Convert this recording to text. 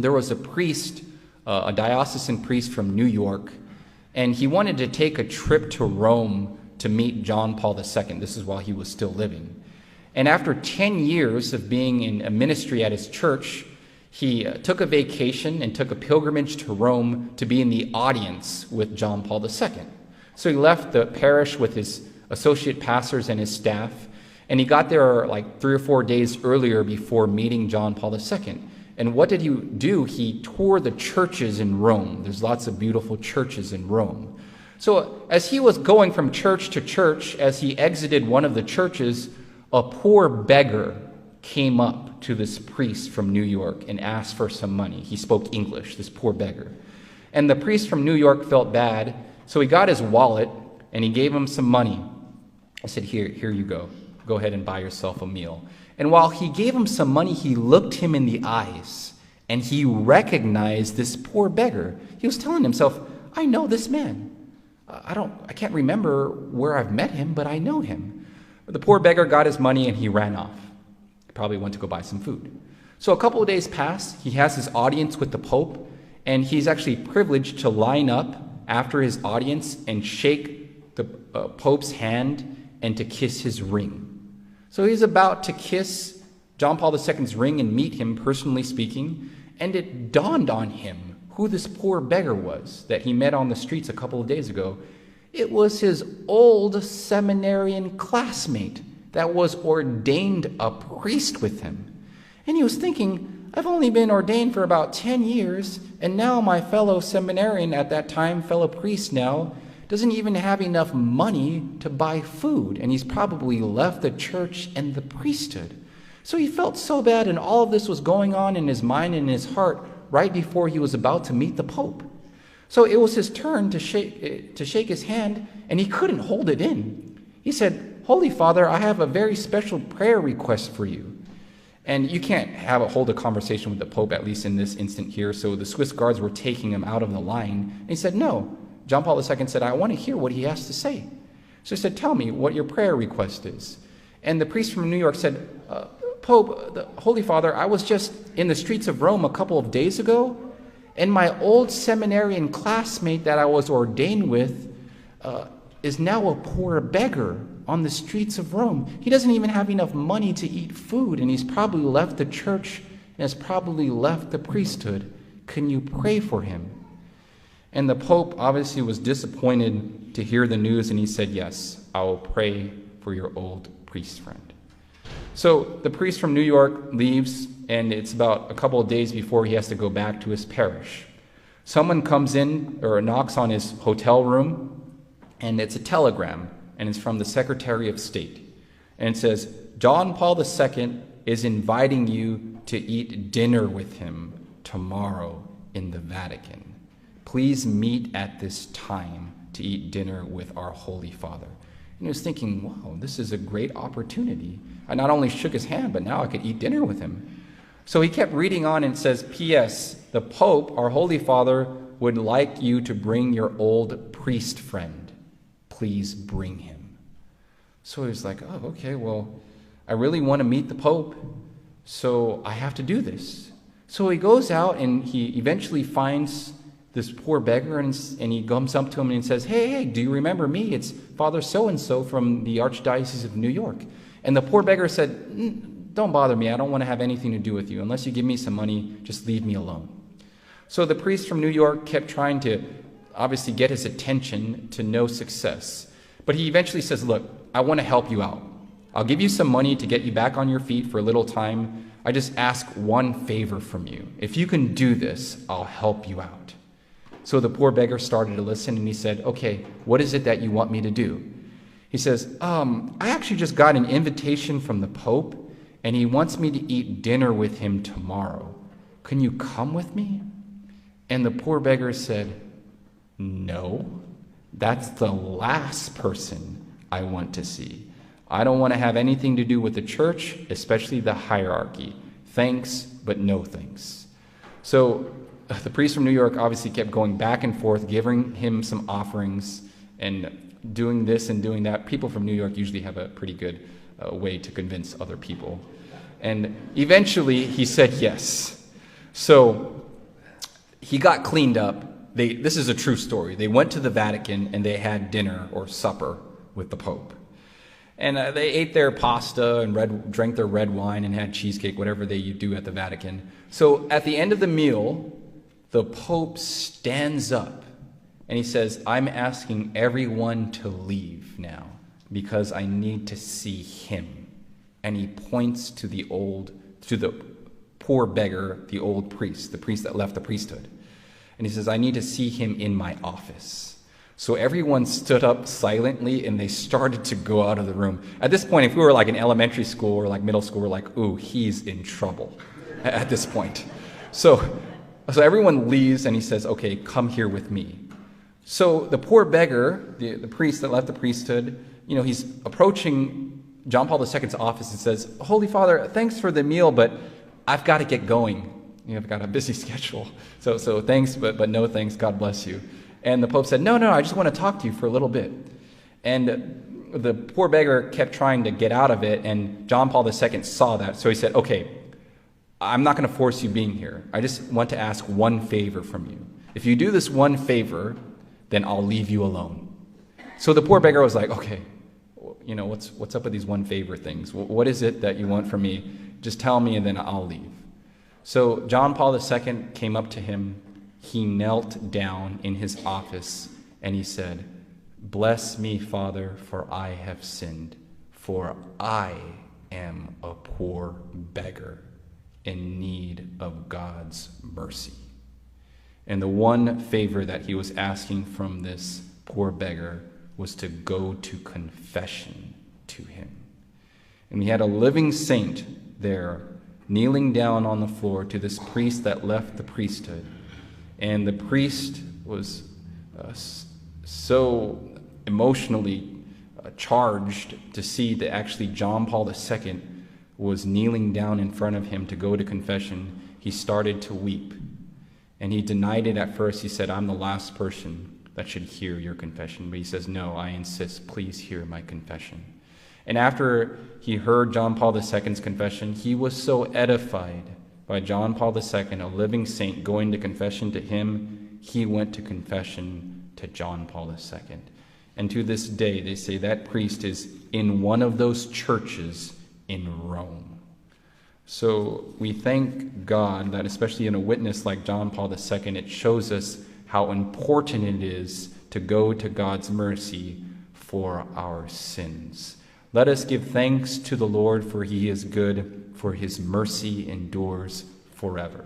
there was a priest, a diocesan priest from New York, and he wanted to take a trip to Rome to meet John Paul II. This is while he was still living. And after 10 years of being in a ministry at his church, he took a vacation and took a pilgrimage to Rome to be in the audience with John Paul II. So he left the parish with his associate pastors and his staff, and he got there like 3 or 4 days earlier before meeting John Paul II. And what did he do? He toured the churches in Rome. There's lots of beautiful churches in Rome. So as he was going from church to church, as he exited one of the churches, a poor beggar came up to this priest from New York and asked for some money. He spoke English, this poor beggar. And the priest from New York felt bad, so he got his wallet and he gave him some money. I said, here you go. Go ahead and buy yourself a meal. And while he gave him some money, he looked him in the eyes and he recognized this poor beggar. He was telling himself, I know this man. I can't remember where I've met him, but I know him. But the poor beggar got his money and he ran off. He probably went to go buy some food. So a couple of days pass. He has his audience with the Pope, and he's actually privileged to line up after his audience and shake the Pope's hand and to kiss his ring. So he's about to kiss John Paul II's ring and meet him, personally speaking, and it dawned on him who this poor beggar was that he met on the streets a couple of days ago. It was his old seminarian classmate that was ordained a priest with him. And he was thinking, I've only been ordained for about 10 years, and now my fellow seminarian at that time, fellow priest now, doesn't even have enough money to buy food, and he's probably left the church and the priesthood. So he felt so bad, and all of this was going on in his mind and in his heart right before he was about to meet the Pope. So it was his turn to shake his hand, and he couldn't hold it in. He said, Holy Father, I have a very special prayer request for you. And you can't hold a conversation with the Pope, at least in this instant here, so the Swiss guards were taking him out of the line. And he said, no. John Paul II said, I want to hear what he has to say. So he said, tell me what your prayer request is. And the priest from New York said, Pope, the Holy Father, I was just in the streets of Rome a couple of days ago, and my old seminarian classmate that I was ordained with is now a poor beggar on the streets of Rome. He doesn't even have enough money to eat food, and he's probably left the church and has probably left the priesthood. Can you pray for him? And the Pope obviously was disappointed to hear the news, and he said, yes, I will pray for your old priest friend. So the priest from New York leaves, and it's about a couple of days before he has to go back to his parish. Someone comes in or knocks on his hotel room, and it's a telegram, and it's from the Secretary of State. And it says, John Paul II is inviting you to eat dinner with him tomorrow in the Vatican. Please meet at this time to eat dinner with our Holy Father. And he was thinking, wow, this is a great opportunity. I not only shook his hand, but now I could eat dinner with him. So he kept reading on, and it says, P.S. The Pope, our Holy Father, would like you to bring your old priest friend. Please bring him. So he was like, oh, okay, well, I really want to meet the Pope, so I have to do this. So he goes out, and he eventually finds this poor beggar, and he comes up to him and says, hey, do you remember me? It's Father so-and-so from the Archdiocese of New York. And the poor beggar said, don't bother me. I don't want to have anything to do with you. Unless you give me some money, just leave me alone. So the priest from New York kept trying to obviously get his attention, to no success. But he eventually says, look, I want to help you out. I'll give you some money to get you back on your feet for a little time. I just ask one favor from you. If you can do this, I'll help you out. So the poor beggar started to listen, and he said, okay, what is it that you want me to do? He says, I actually just got an invitation from the Pope, and he wants me to eat dinner with him tomorrow. Can you come with me? And the poor beggar said, no, that's the last person I want to see. I don't want to have anything to do with the church, especially the hierarchy. Thanks, but no thanks. So the priest from New York obviously kept going back and forth, giving him some offerings and doing this and doing that. People from New York usually have a pretty good way to convince other people. And eventually he said yes. So he got cleaned up. This is a true story. They went to the Vatican and they had dinner or supper with the Pope. And they ate their pasta and drank their red wine and had cheesecake, whatever they do at the Vatican. So at the end of the meal, the Pope stands up and he says, I'm asking everyone to leave now because I need to see him. And he points to the poor beggar, the old priest, the priest that left the priesthood. And he says, I need to see him in my office. So everyone stood up silently and they started to go out of the room. At this point, if we were like in elementary school or like middle school, we're like, ooh, he's in trouble at this point. So everyone leaves and he says, okay, come here with me. So the poor beggar, the priest that left the priesthood, he's approaching John Paul II's office and says, Holy Father, thanks for the meal, but I've got to get going. I've got a busy schedule. So thanks, but no thanks. God bless you. And the Pope said, no, I just want to talk to you for a little bit. And the poor beggar kept trying to get out of it, and John Paul II saw that. So he said, okay, I'm not going to force you being here. I just want to ask one favor from you. If you do this one favor, then I'll leave you alone. So the poor beggar was like, okay, what's up with these one favor things? What is it that you want from me? Just tell me and then I'll leave. So John Paul II came up to him. He knelt down in his office and he said, bless me, Father, for I have sinned, for I am a poor beggar in need of God's mercy. And the one favor that he was asking from this poor beggar was to go to confession to him. And we had a living saint there kneeling down on the floor to this priest that left the priesthood. And the priest was so emotionally charged to see that actually John Paul II was kneeling down in front of him to go to confession. He started to weep. And he denied it at first. He said, I'm the last person that should hear your confession. But he says, no, I insist. Please hear my confession. And after he heard John Paul II's confession, he was so edified by John Paul II, a living saint, going to confession to him, he went to confession to John Paul II. And to this day, they say that priest is in one of those churches in Rome. So we thank God that, especially in a witness like John Paul II, it shows us how important it is to go to God's mercy for our sins. Let us give thanks to the Lord, for he is good, for his mercy endures forever.